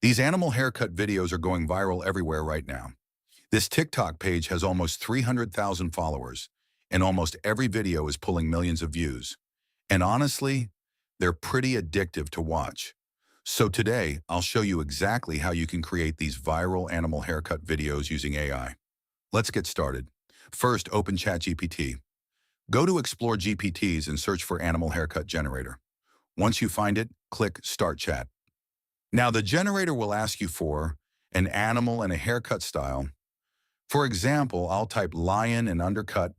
These animal haircut videos are going viral everywhere right now. This TikTok page has almost 300,000 followers, and almost every video is pulling millions of views. And honestly, they're pretty addictive to watch. So today, I'll show you exactly how you can create these viral animal haircut videos using AI. Let's get started. First, open ChatGPT. Go to Explore GPTs and search for Animal Haircut Generator. Once you find it, click Start Chat. Now, the generator will ask you for an animal and a haircut style. For example, I'll type lion and undercut.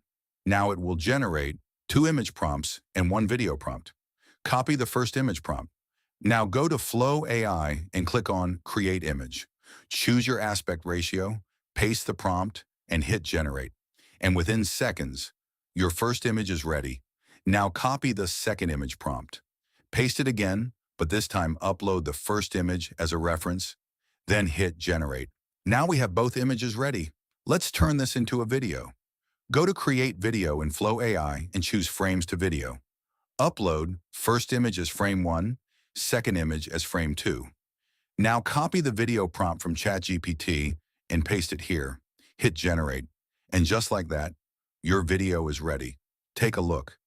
Now it will generate 2 image prompts and 1 video prompt. Copy the first image prompt. Now go to Flow AI and click on Create Image. Choose your aspect ratio, paste the prompt, and hit Generate. And within seconds, your first image is ready. Now copy the second image prompt. Paste it again, but this time upload the first image as a reference, then hit Generate. Now we have both images ready. Let's turn this into a video. Go to Create Video in Flow AI and choose Frames to Video. Upload first image as frame 1, second image as frame 2. Now copy the video prompt from ChatGPT and paste it here. Hit Generate. And just like that, your video is ready. Take a look.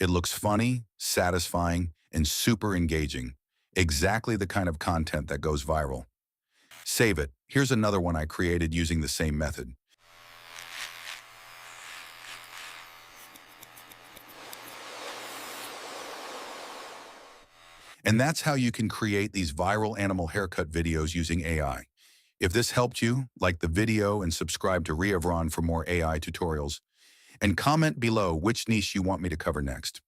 It looks funny, satisfying, and super engaging. Exactly the kind of content that goes viral. Save it. Here's another one I created using the same method. And that's how you can create these viral animal haircut videos using AI. If this helped you, like the video and subscribe to Reavron for more AI tutorials. And comment below which niche you want me to cover next.